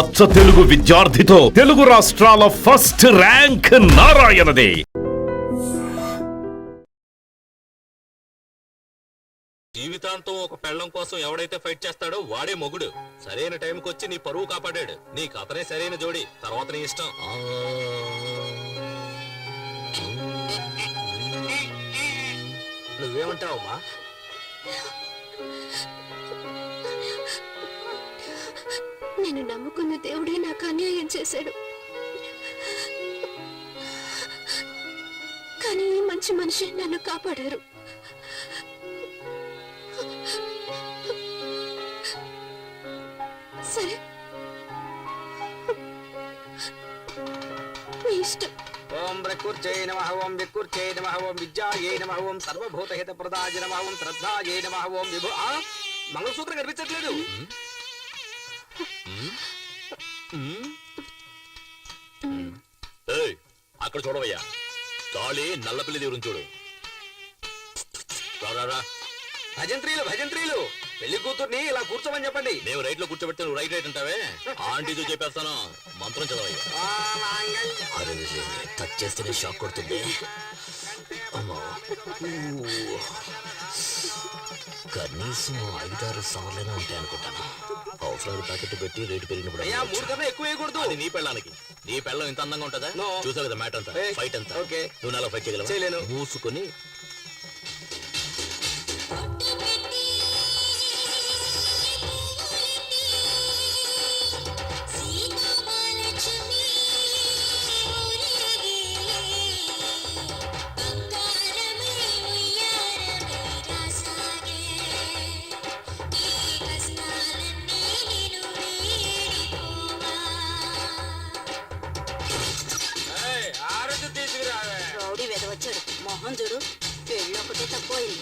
అచ్చ తెలుగు విద్యార్థితో తెలుగు రాష్ట్రాల first rank నారాయణదే. జీవితాంతం ఒక పెళ్ళం కోసం ఎవడైతే ఫైట్ చేస్తాడో వాడే మొగుడు. సరైన టైంకి వచ్చి నీ పరువు కాపాడాడు. నీకు అతనే సరైన జోడి. తర్వాత నీ ఇష్టం. నువ్వేమంటావమ్మా? నేను నమ్ముకున్న దేవుడే నాకు అన్యాయం చేశాడు. కానీ ఈ మంచి మనిషి నన్ను కాపాడారు. సరే, మీ ఇష్టం. ఓం ప్రకృత్యై నమః, ఓం వికృత్యై నమః, ఓం విద్యాయై నమః, ఓం సర్వభూతహిత ప్రదాయ నమః, ఓం శ్రద్ధాయై నమః, ఓం విభు. మంగళసూత్రం కనిపించట్లేదు. అక్కడ చూడవయ్యా, తాళి నల్లపిల్లి దేవుని చూడు. రారా భజంత్రీలు పెళ్లి కూతుర్ని ఇలా కూర్చోమని చెప్పండి. మేము రైట్ లో కూర్చోబెడితే నువ్వు రైట్ రైట్ అంటావే. ఆంటీతో చెప్పేస్తాను. మంత్రం చదవయ్యా. టచ్ చేస్తేనే షాక్ కొడుతుంది. కనీసం 5-6 సార్లైనా ఉంటాయి అనుకుంటాను. అవసరాలు ప్యాకెట్ పెట్టి రేటు పెరిగినప్పుడు 3 కన్నా ఎక్కువ వేయకూడదు. అది నీ పెళ్ళానికి. నీ పెళ్ళం ఇంత అందంగా ఉంటుందా? చూసావు కదా మ్యాటర్ అంతా, ఫైట్ అంతా. నువ్వు నాలో ఫైట్ చేయగలవా? మూసుకొని రౌడీ వెదవచ్చాడు. మొహం చూడు, పెళ్ళి ఒకటే తక్కువైంది.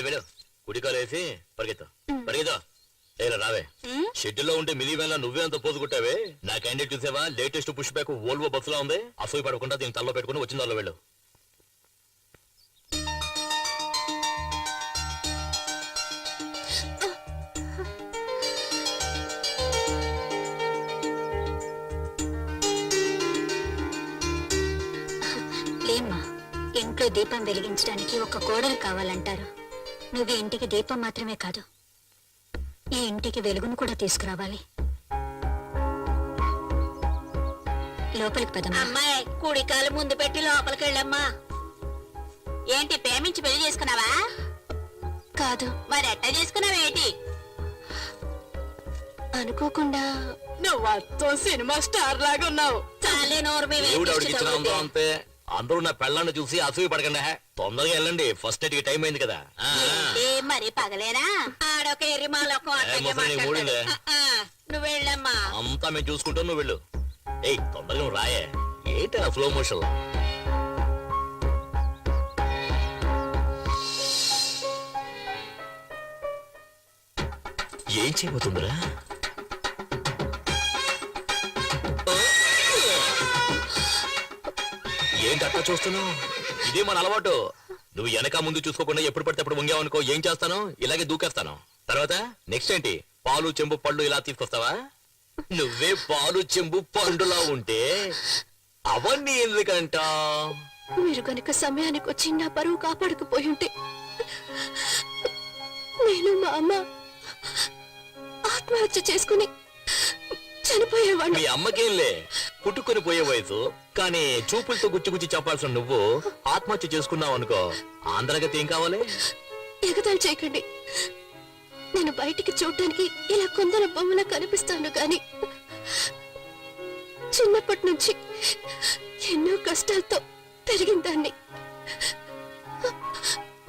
వెళ్ళు కుడికాలు వేసి పరిగెత్తా. ఏలా రావే. షెడ్యూల్లో ఉంటే మినీ వ్యాన్ లా నువ్వే అంత పోజు కొట్టావే. నా క్యాండిడేట్ చూసావా? లేటెస్ట్ పుష్ బ్యాక్ వోల్వో బస్సులా ఉంది. అసూయ పడకుండా దీన్ని తల్లో పెట్టుకుని వచ్చిన దానిలో వెళ్ళు. లేమ్మా, ఇంట్లో దీపం వెలిగించడానికి ఒక కోడలు కావాలంటారు. నువ్వు ఇంటికి దీపం మాత్రమే కాదు, ఈ ఇంటికి వెలుగును కూడా తీసుకురావాలి. లోపలికి పదమ్మా. అమ్మాయి, కుడికాలు ముందు పెట్టి లోపలికి వెళ్ళమ్మా. ఏంటి, ప్రేమించి పెళ్లి చేసుకున్నావా? కాదు. మరి ఎట్టా చేసుకున్నావేంటి? అనుకోకుండా. నువ్వు సినిమా స్టార్ లాగా ఉన్నావు. చాలే నోరు అంతే. అందరూ నా పెళ్ళాన్ని చూసి అసూయ పడకండి. తొందరగా వెళ్ళండి, ఫస్ట్ నైట్ కి టైం అయింది కదా. మరి పగలేనా? ఆడొక ఎర్రిమాలొక నువ్వు వెళ్ళమ్మా. అంతా మేము చూసుకుంటాం, నువ్వు వెళ్ళు. తొందరగా నువ్వు రాయే. ఏంటి స్లో మోషన్? ఏం చేయబోతుందిరా? ఏంటి అట్లా చూస్తున్నావు? ఇదే మన అలవాటు. నువ్వు వెనక ముందు చూసుకోకుండా ఎప్పుడు పడితే అప్పుడు వంగావనుకో, ఏం చేస్తాను? ఇలాగే దూకేస్తాను. తర్వాత నెక్స్ట్ ఏంటి? పాలు చెంబు పళ్ళు ఇలా తీసుకొస్తావా? నువ్వే పాలు చెంబు పండులా ఉంటే అవన్నీ ఎందుకంట? మీరు గనుక సమయానికి వచ్చి నా పరువు కాపాడకపోయి ఉంటే నేను మా అమ్మ ఆత్మహత్య చేసుకుని చనిపోయేవాడిని. మీ అమ్మకేంలే పుట్టుకొని పోయే వయసు, కానీ చూపులతో గుచ్చి గుచ్చి చెప్పాల్సిన నువ్వు ఆత్మహత్య చేసుకున్నావు అనుకో, ఆంధ్రగతి ఏం కావాలి? ఎగతాళి చేయకండి. నేను బయటికి చూడటానికి ఇలా కొందరు బొమ్మలా కనిపిస్తాను గాని చిన్నప్పటి నుంచి ఎన్నో కష్టాలతో పెరిగిన దాన్ని.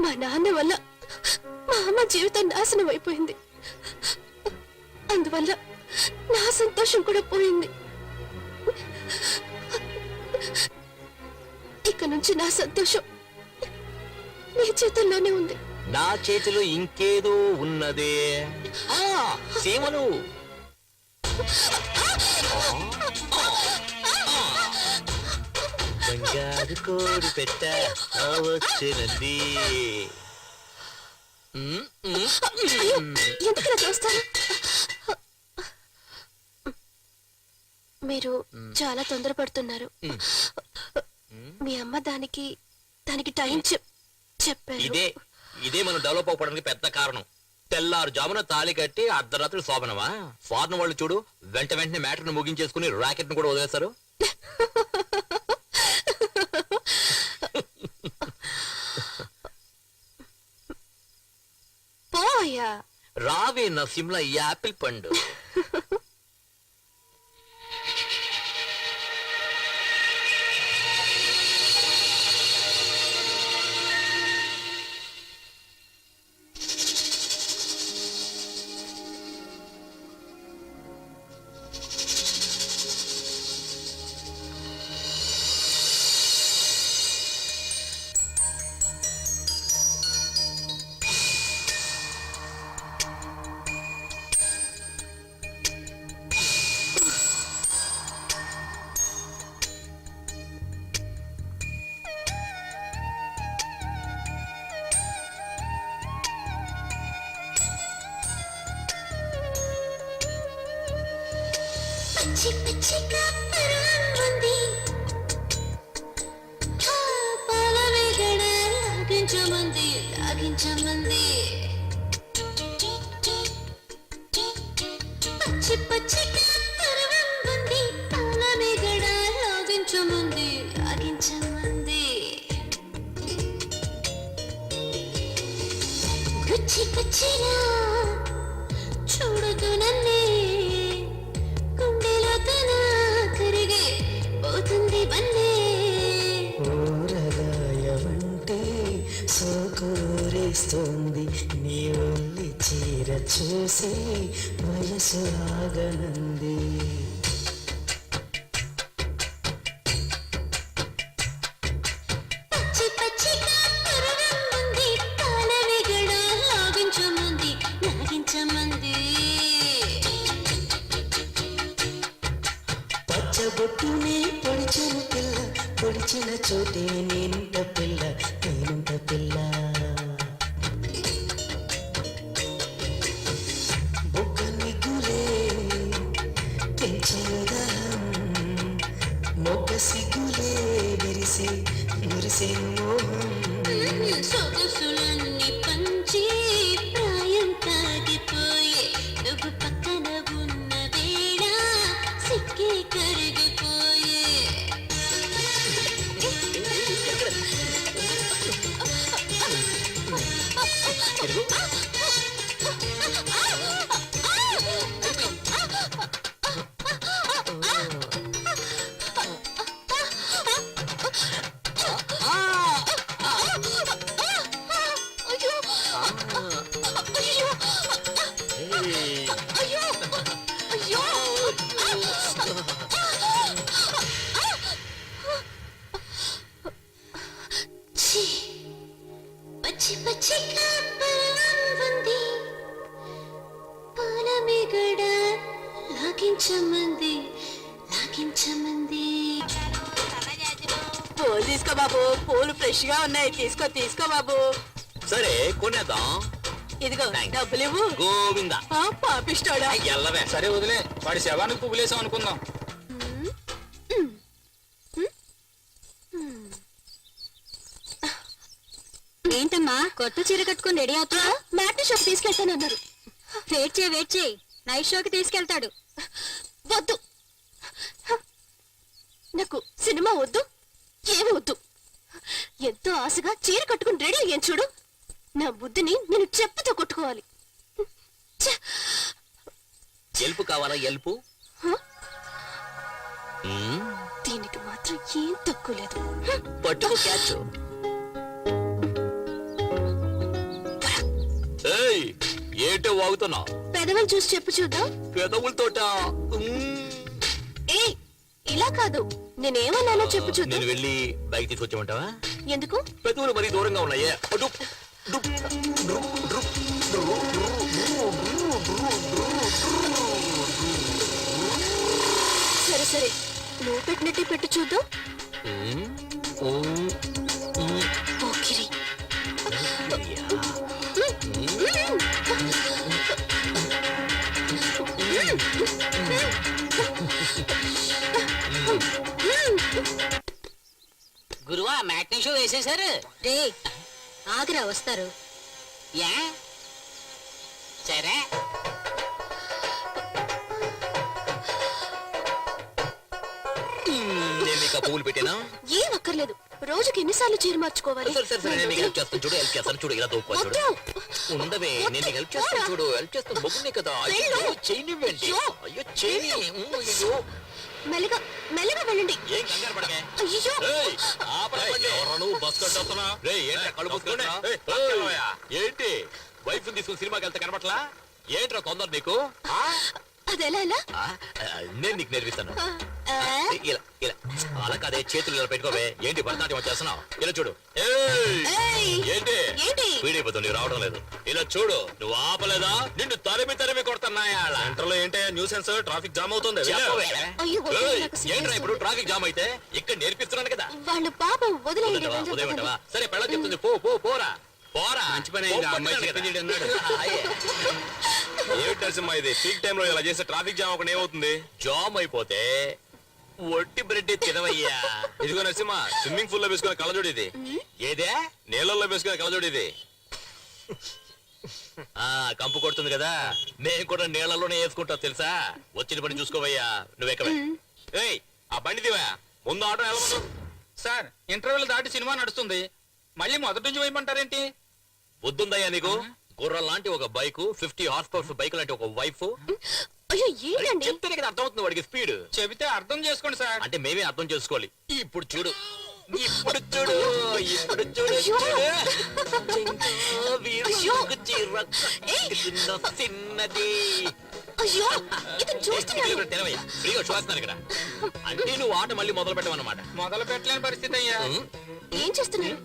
మా నాన్న వల్ల మా అమ్మ జీవితం నాశనం అయిపోయింది. అందువల్ల నా సంతోషం కూడా పోయింది. ఇక నుంచి నా సంతోషం నీ చేతుల్లోనే ఉంది. నా చేతిలో ఇంకేదో ఉన్నదే. ఆ, సీమలు. బంగారు కోడి పెట్ట వచ్చినంది. అయ్యో, ఎందుకలా చూస్తారు? మీరు చాలా తొందరపడుతున్నారు. మీ అమ్మ దానికి టైం చెప్పారు. ఇదే మనం డెవలప్ అవ్వడానికి పెద్ద కారణం. తెల్లారు జామున తాళి కట్టి అర్ధరాత్రి శోభనమా? ఫారెన్ వాళ్ళు చూడు, వెంటనే మ్యాటర్ను ముగించేసుకుని రాకెట్ ను కూడా వదిలేస్తారు. పోయా రావే నా సిమ్లా యాపిల్ పండు. పిచ్చి పిచ్చిగా పరాంగుంది. పాలవేగడ లాగించమంది. పచ్చి పచ్చిగా పరాంగుంది. పాలవేగడ లాగించమంది. గుచ్చి గుచ్చిలా చూడదు నన్నే. ఊరగాయవంటే సోకూరేస్తోంది నీ ఒల్లి చీర చూసి వయసు ఆగనంది. పచ్చి పచ్చిగా పరవంగుంది. పాలవేగడ లాగించమంది. పచ్చబొట్టునే పొడిచెను పిల్ల, పొడిచిన చోటే నేనుంట పిల్ల. బొగ్గ నిగ్గులే పెంచేదాం, మొగ్గ సిగ్గులే మురిసే మోహం. సొగసులన్నీ పంచి ప్రాయం తాగిపోయే. నువ్వు పక్కన ఉన్న వేళ సిక్కి కరిగిపోయే. పచ్చి పచ్చిగా పరాంగుంది. పాలమేగడ లాగించమంది. పూలు తీసుకో బాబు, పూలు ఫ్రెష్ గా ఉన్నాయి. తీసుకో బాబు. సరే కొనేద్దాం. ఇదిగో Thanks. డబ్బులు ఇవ్వు. గోవిందా పాపిస్తాడా? ఎల్లవే. సరే వదిలే, వాడి శవానికి పువ్వులేసాం అనుకుందాం. ఏంటమ్మా కొత్త చీర కట్టుకుని రెడీ అవుతా? మ్యాట్ని షాప్ తీసుకెళ్తానన్నారు. వెయిట్ చేయి నైట్ షోకి తీసుకెళ్తాడు. వద్దు, నాకు సినిమా వద్దు, ఏమి వద్దు. ఎంతో ఆశగా చీర కట్టుకుని రెడీ అయ్యాను చూడు. నా బుద్ధిని నేను చెప్పుతో కొట్టుకోవాలి. ఛ! ఎల్పు కావాలా ఎల్పు? హ? మ్మ్. దీనికి మాత్రం ఏం తక్కువ లేదు. పట్టుకో క్యాచ్. ఏయ్ ఏంటో వాగుతున్నావు? పెదవులు చూసి చెప్పు చూద్దాం. పెదవులతోట ఏ ఇలా కాదు, నేనేమన్నానో చెప్పు చూద్దాం. నేను వెళ్ళి బైక్ తీసుకొచ్చామంటావా? ఎందుకు? పెదవులు మరీ దూరంగా ఉన్నాయే. డుప్, డుప్, డ్రుప్, డ్రుప్, సరే సరే, నువ్వు పెట్టినట్టే పెట్టు చూద్దాం. మ్మ్. మ్మ్. మ్మ్. పోకిరి. గురువా మ్యాట్నీ షో వేసేశారు. రే ఆగ్రా వస్తారు. యా సరే నేను నీకు ఆ పువ్వులు పెట్టినా? ఏం అక్కర్లేదు, రోజుకి ఎన్నిసార్లు చీర మార్చుకోవాలి? సరే సరే సరే, నేను నీకు హెల్ప్ చేస్తాను చూడు. హెల్ప్ చేస్తాను చూడు. ఇలా దూపా చూడు. వద్దు. ఉండవే, నేను నీకు హెల్ప్ చేస్తాను చూడు. హెల్ప్ చేస్తాను బొగ్గునే కదా. అయ్యో చేయనివ్వండి. అయ్యో చేయని. అయ్యో మెల్లగా మెల్లగా వెళ్ళండి. ఏం కంగారు పడకే. అయ్యో ఏయ్, ఆపండి. ఎవరు నువ్వు బస్ కట్టొస్తున్నా? రేయ్ ఏంట్రా కళ్ళు మూసుకుంటున్నా? ఏంటి వైఫ్ తీసుకుని సినిమాకి వెళ్తే కనబట్లా? ఏంట్రా తొందర నీకు? అదెలా ఎలా? ఆ, నేను నీకు నేర్పిస్తాను. ఆ, ఇలా ఇలా అలా కాదే, చేతులు ఇలా పెట్టుకోవే. ఏంటి భరతనాట్యం వచ్చేస్తున్నావు? ఇలా చూడు. ఏయ్, ఏయ్, ఏంటి ఏంటి? పీడిపోతుంది, నీకు రావడం లేదు. ఇలా చూడు, నువ్వు ఆపలేదా నిన్ను తరిమి కొడుతున్నాయా? సెంటర్లో ఏంటి న్యూసెన్స్? ట్రాఫిక్ జామ్ అవుతుంది. చెప్పవే. అయ్యో, వద్దు, ఏయ్, నాకు ఏంట్రా ఇప్పుడు సిగ్గేస్తుంది. ట్రాఫిక్ జామ్ అయితే? ఇక్కడ నేర్పిస్తున్నాను కదా. వాళ్ళు పాపం వదిలేయండి. వదిలేమంటావా? వెళ్ళండి, వదిలేమంటావా? పదండి. సరే పెళ్ళ చెప్తుంది, పో పో పోరా పోరా. మంచి పని అయింది, ఆ అమ్మాయి పోతున్నాను చెప్పింది కదా. అన్నాడు. అయ్యే. ఏమిటి నరసింహ ఇది? పీక్ టైం లో ఇలా చేస్తే ట్రాఫిక్ జామ్ అక్కడ ఏమవుతుంది? జామ్ అయిపోతే ఒట్టి బ్రెడ్ తినవయ్యా. ఇదిగో నరసింహ, స్విమ్మింగ్ పూల్ లో వేసుకునే కళ్ళజోడు ఇది. ఏదే? నీళ్ళల్లో వేసుకునే కళ్ళజోడు ఇది. ఆ కంపు కొడుతుంది కదా, నేను కూడా నీళ్ళలోనే వేసుకుంటా తెలుసా. వచ్చిన పని చూసుకోవయ్యా. నువ్వెక్కవే. ఏయ్, ఆ బండి దివా, ముందు ఆటో వెళ్ళమను. సార్ ఇంటర్వెల్ దాటి సినిమా నడుస్తుంది, మళ్ళీ మొదటి నుంచి వేయమంటారేంటి? బుద్ధుందయ్యా నీకు? గుర్రం లాంటి ఒక బైక్, 50 హార్స్ పవర్ బైక్ లాంటి ఒక వైఫ్. అయ్యో ఏంటండి? చెప్తేనే కదా అర్థమవుతుంది వాడికి స్పీడ్. చెబితే అర్థం చేసుకోండి సార్. అంటే మేమే అర్థం చేసుకోవాలి. ఇప్పుడు చూడు, ఇప్పుడు చూడు, ఇప్పుడు చూడు, అయ్యో. చూడు. అయ్యో. చిన్న చిన్నది. అయ్యో ఇతను చూస్తున్నాడు. తెలవయ్యా, ఫ్రీగా చూస్తున్నాను ఇక్కడ. అంటే నువ్వు ఆట మళ్ళీ మొదలు పెట్టమన్నమాట. మొదలు పెట్టలేని పరిస్థితి అయ్యా. ఏం చేస్తున్నారు?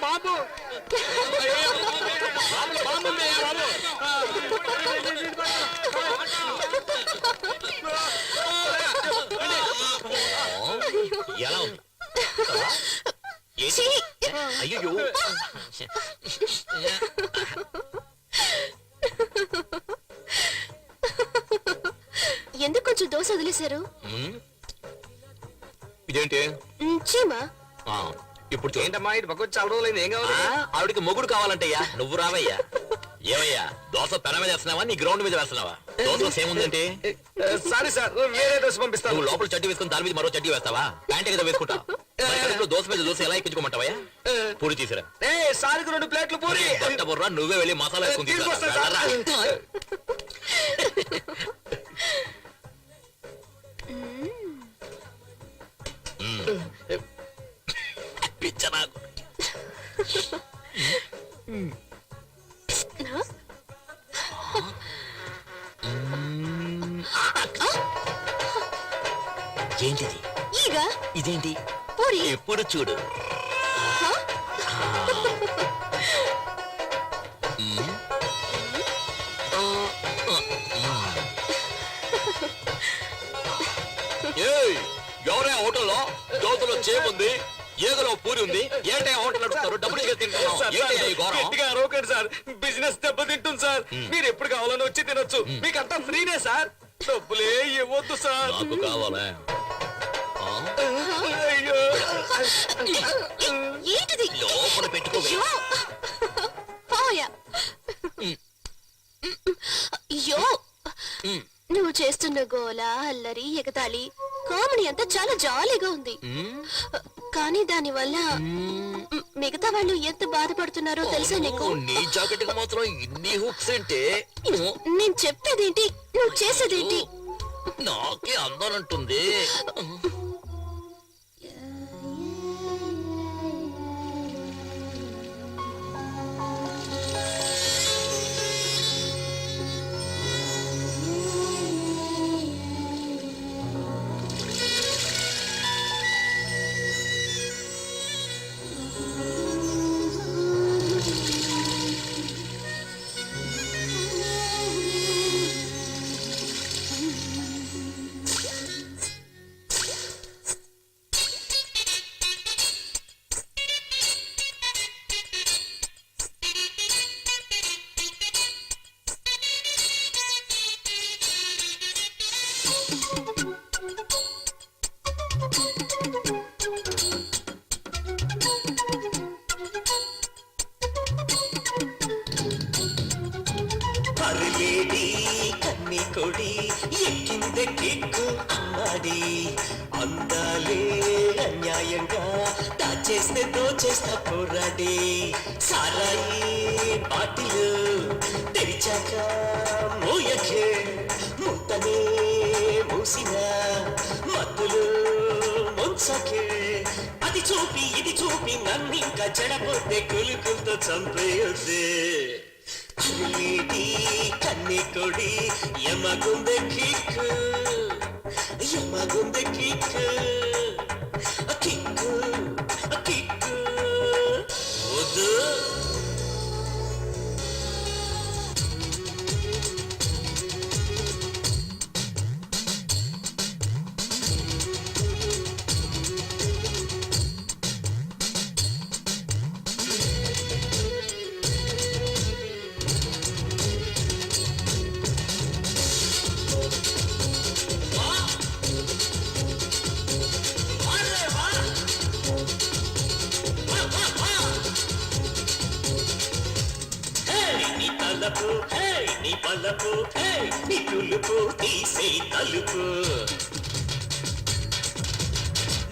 బాబు ఎలా ఉంది? ఏంటి? ఛీ! అయ్యో ఎందుకు కొంచెం దోశ వదిలేశారు? ఇదేంటి? చీమా ఆ, ఇప్పుడు చూడు. ఏంటమ్మా ఇటు పక్క చాలా రోజులైంది, ఏం కావాలి? ఆవిడికి మొగుడు కావాలంటయ్యా. నువ్వు రావయ్యా. ఏమయ్యా, దోశ పెన మీద వేస్తున్నావా నీ గ్రౌండ్ మీద వేస్తున్నావా? దోశ ఏముందంటే సారీ సార్, వేరే దోశ పంపిస్తాను. నువ్వు లోపల చడ్డీ వేసుకుని దాని మీద మరో చడ్డీ వేస్తావా? ప్యాంట్ కదా వేసుకుంటావు. మరి కడుపులో దోశ మీద దోశ ఎలా ఎక్కించుకోమంటావయ్యా? పూరి తీసిరా. సారికి 2 ప్లేట్లు పూరి. బట్ట బుర్రా, నువ్వే వెళ్ళి మసాలా వేసుకుని తీసుకొస్తా తీసుకురా. సార్. వెళ్ళరా. పిచ్చ నాకు. ఏంటిది? ఈగ ఇదేంటి? పూరి. ఎప్పుడు చూడు. ఏయ్, ఎవరే హోటల్లో దోతలో చేముంది, ఏగలో పూరి పూరి ఉంది ఏంటి హోటల్ నడుపుతారు డబ్బులు తింటున్నాం ఏంటి ఈ ఘోరం? గట్టిగా అరవకండి సార్, బిజినెస్ దెబ్బతింటుంది సార్. మీరు ఎప్పుడు కావాలని వచ్చి తినొచ్చు, మీకు అంతా ఫ్రీనే సార్, డబ్బులే ఇవ్వద్దు సార్. నాకు కావాలా ఆ? అయ్యో ఏంటిది లోపల పెట్టుకో. అయ్యో పోయా అయ్యో నువ్వు చేస్తున్న గోల అల్లరి ఎగతాళి కామెడీ అంతా చాలా జాలీగా ఉంది. కానీ దాని వల్ల మిగతా వాళ్ళు ఎంత బాధపడుతున్నారో తెలుసా నీకు? నీ జాకెట్ కి మాత్రం ఇన్ని హుక్స్ అంటే నేను చెప్పేదేంటి నువ్వు చేసేదేంటి? నాకే అందాలంటుంది. అరలేడి కన్ని కొడి ఎక్కిందే కిక్కు అమ్మాడి అందాలే అన్యాయంగా దాచేస్తే దోచేస్తా పోరాడి సారాయి బాటిలు తెరిచాక మోయకే ముంతనే మూసిన మత్తులు ముంచకే అది చూపి ఇది చూపి నన్నింకా చెడపోతే కులుకులతో చంపేయొద్దే అరలేడి కన్ని కొడి యమగుందె కిక్కు యమగుందె కిక్కు కిక్కు కిక్కు వద్దు. నీ తలపు హే నీ బలపు హే నీ తులుపు తీసే తలుపు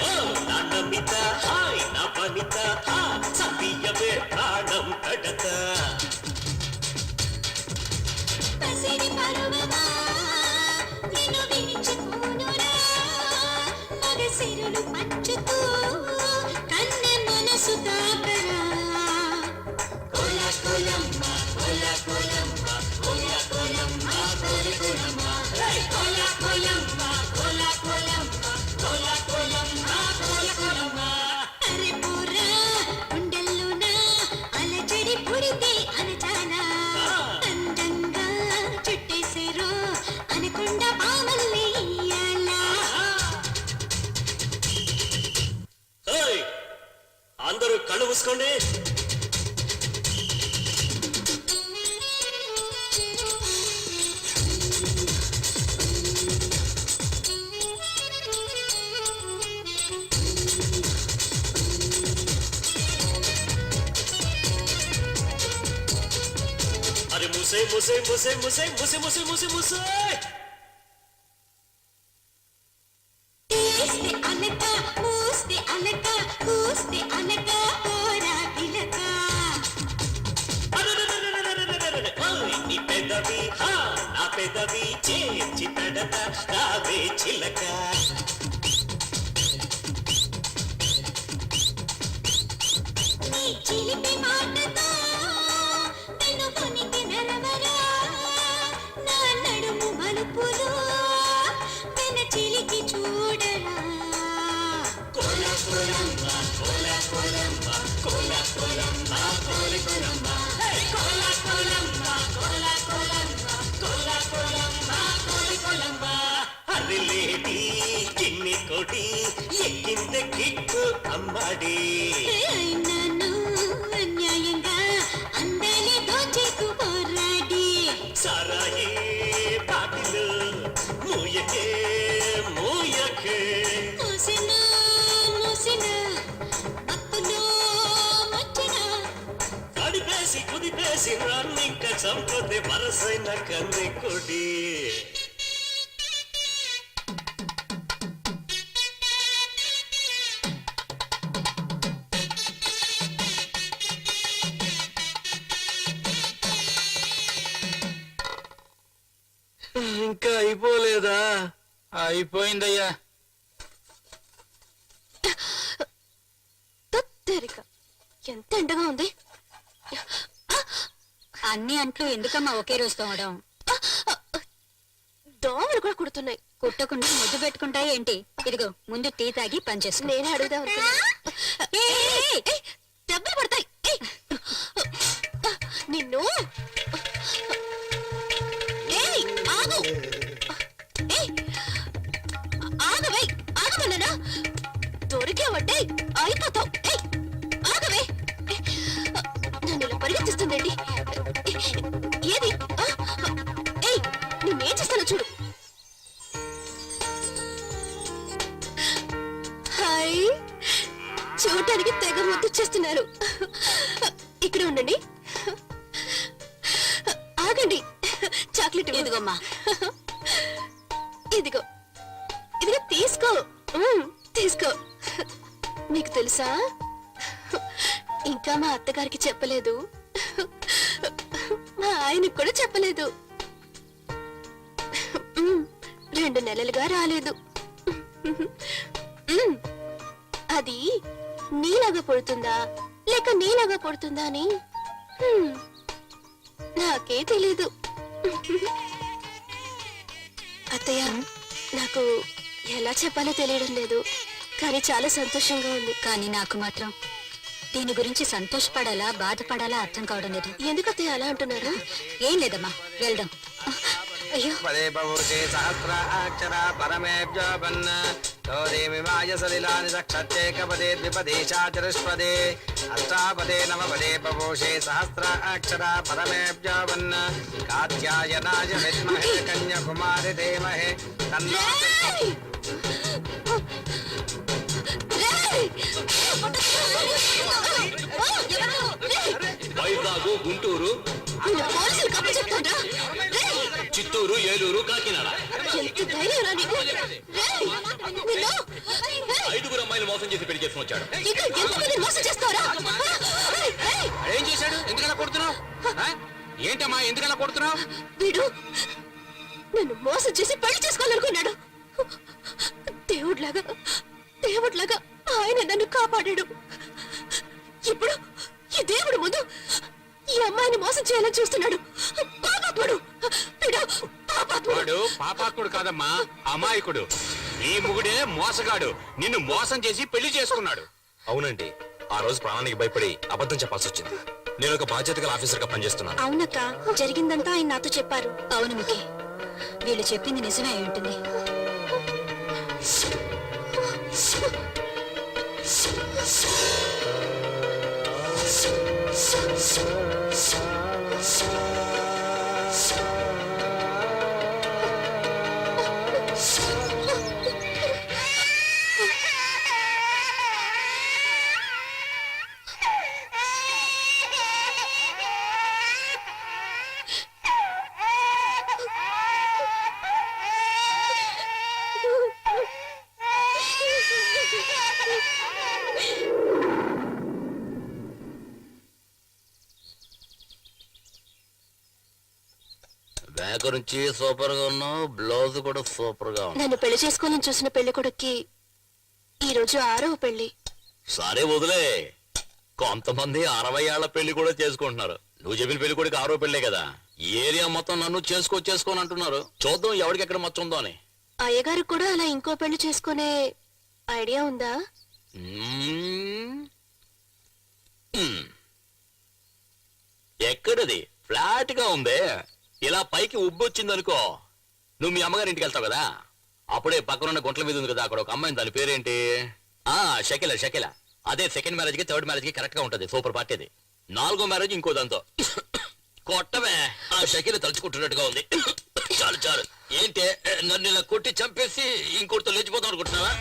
ఓ నా నమిత హాయ్ నా పనిత హా సతీయవే ప్రాణం కడత పసిడి పరువమా నిన్ను వినిచుకోనురా మగసిరులు పంచుతూ కన్నె మనసు తాకరా కోలా కోలమ్మ కోలా కోలమ్మ కోలా కోలమ్మ కోలా కోలమ్మ కోలా కోలమ్మ కోలా కోలమ్మ కోలా కోలమ్మ కోలా కోలమ్మ అరే పోరా గుండెల్లోనా అలజడి పుడితే అనచానా అందంగా చుట్టేసేరో అనకుండా పామల్ని ఇయ్యాలా. హేయ్ అందరూ కళ్ళు మూసుకోండి. అరే ముసే ముసే ముసే ముసే ముసే ముసే ముసే ముసే తీస్తే అనక మూస్తే అనక కూస్తే అనక పోరా పిలక నీ పెదవి హా నా పెదవి చేర్చి పెడత రావే చిలక నీ చిలిపి మాటతో నన్ను కొనికి నెరవరా నా నడుము మలుపులో వెన చిలికి చూడరా కోలా కోలమ్మ కోలా కోలమ్మ కోలా కోలమ్మ కోలా కోలమ్మ కోలా కోలమ్మ కోలా కోలమ్మ కోలా కోలమ్మ కోలా కోలమ్మ అరలేడి అమ్మడి ఎక్కిందే కిక్కు అమ్మడి అయినాను అన్యాయంగా అందాలి దోచేకు పోరాడి సారాయి పాటిలు మూయకే మూయకే మూసిన మూసిన మత్తులో మచ్చిన కడిపేసి కుదిపేసి నన్నింక చంపదే వరసైన కన్నె కొడి ఇంకా అయిపోలేదా? అయిపోయిందయ్యా. తత్తరిక ఎంత ఎండగా ఉంది. అన్ని అంట్లు ఎందుకమ్మా ఒకే రోజు తోమడం? దోమలు కూడా కుడుతున్నాయి. కుట్టకుండా ముద్దు పెట్టుకుంటాయి ఏంటి? ఇదిగో ముందు టీ తాగి పనిచేసుకో. నేనే అడుగుదాం అనుకున్నా. ఏయ్, దెబ్బలు పడతాయి. ఏయ్, నిన్ను ఏయ్, ఆగు. ఏయ్, ఆగవే, ఆగమన్నానా? దొరికేవంటే అయిపోతావు. ఏయ్, ఆగవే. నన్ను ఇలా పరిగెత్తిస్తుందండి. ఏది? ఏయ్, నేనేం చేస్తానో చూడు. హాయ్, చూడటానికి తెగ ముద్దు చేస్తున్నారు. ఇక్కడ ఉండండి. ఆగండి. చాక్లెట్ ఎదుగమ్మా ఇదిగో, ఇదిగో తీసుకో. తీసుకో. మీకు తెలుసా, ఇంకా మా అత్తగారికి చెప్పలేదు, మా ఆయనకు కూడా చెప్పలేదు. 2 నెలలుగా రాలేదు. అది నీలాగా పుడుతుందా లేక నీలాగా పుడుతుందా అని నాకే తెలీదు. అత్తయ్య, నాకు ఎలా చెప్పాలో తెలియడం లేదు, కానీ చాలా సంతోషంగా ఉంది. కానీ నాకు మాత్రం దీని గురించి సంతోషపడాలా బాధపడాలా అర్థం కావడం లేదు. ఎందుకు అత్తయ్య అలా అంటున్నారు? ఏం లేదమ్మా, వెళ్దాం. అయ్యో, పదే పవోషే సహస్రాక్షర పరమేభ్యోపన్న తోదేమిమాయ సలిలాని సక్షత్యేకపదే ద్విపదే చాచతుష్పదే అష్టాపదే నవపదే పవోషే సహస్రాక్షర పరమేభ్యోపన్న కాత్యాయనాయ విద్మహే కన్యాకుమారి ధీమహి తన్నో వైజాగ్, గుంటూరు, పోలీసులు కప్పు చెప్తాడ్రా. చిత్తూరు, ఏలూరు, కాకినాడ ఎంత ధైర్యం రా నీకు? రేయ్, నిన్ను, రేయ్, 5 అమ్మాయిలు మోసం చేసి పెళ్లి చేసుకుని వచ్చాడు. ఇంకా ఎంతమంది మోసం చేస్తారా? ఏం చేశాడు? ఎందుకలా కొడుతున్నావు? ఏంటమ్మా ఎందుకలా కొడుతున్నావు? వీడు నన్ను మోసం చేసి పెళ్లి చేసుకోవాలనుకున్నాడు. దేవుడిలాగా దేవుడిలాగా ఆయన నన్ను కాపాడాడు. ఇప్పుడు ఈ దేవుడు ముందు ఈ అమ్మాయిని మోసం చేయాలని చూస్తున్నాడు. పాపాత్ముడు వీడు, పాపాత్ముడు. వాడు పాపాత్ముడు కాదమ్మా, అమాయకుడు. నీ ముగుడే మోసగాడు, నిన్ను మోసం చేసి పెళ్లి చేసుకున్నాడు. అవునండి, ఆ రోజు ప్రాణానికి భయపడి అబద్ధం చెప్పాల్సి వచ్చింది. నేను ఒక బాధ్యత గల ఆఫీసర్ గా పనిచేస్తున్నాను. అవునక్క, జరిగిందంతా ఆయన నాతో చెప్పారు. అవును ముఖి, వీళ్ళు చెప్పింది నిజమే అయి ఉంటుంది. బ్యాక్ నుంచి సూపర్ గా ఉన్నావు, బ్లౌజ్ కూడా సూపర్ గా ఉంది. నన్ను పెళ్లి చేసుకోవాలని చూసిన పెళ్లి కొడుక్కి ఈ రోజు 6వ పెళ్లి. సరే వదిలే, కొంతమంది 60 ఏళ్ల పెళ్లి కూడా చేసుకుంటున్నారు. నువ్వు చెప్పిన పెళ్లి కొడుకు 6వ పెళ్లే కదా. ఈ ఏరియా మొత్తం నన్ను చేసుకోని అంటున్నారు. చూద్దాం ఎవరికి ఎక్కడ మచ్చ ఉందో అని. అయ్యగారు కూడా అలా ఇంకో పెళ్లి చేసుకునే ఐడియా ఉందా? ఎక్కడది? ఫ్లాట్ గా ఉందే. ఇలా పైకి ఉబ్బొచ్చిందనుకో, నువ్వు మీ అమ్మగారి ఇంటికి వెళ్తావు కదా, అప్పుడే పక్కనున్న గుంటల మీద ఉంది కదా అక్కడ ఒక అమ్మాయి, దాని పేరేంటి? ఆ షకిల షకిల. అదే సెకండ్ మ్యారేజ్ కి థర్డ్ మ్యారేజ్ కి కరెక్ట్ గా ఉంటది. సూపర్ పార్టీ అది. 4వ మ్యారేజ్ ఇంకో దాంతో. కొట్టమే, ఆ షకిల తలుచుకుంటున్నట్టుగా ఉంది. చాలు చాలు. ఏంటి నన్ను ఇలా కొట్టి చంపేసి ఇంకోటితో లేచిపోతాం అనుకుంటున్నావా?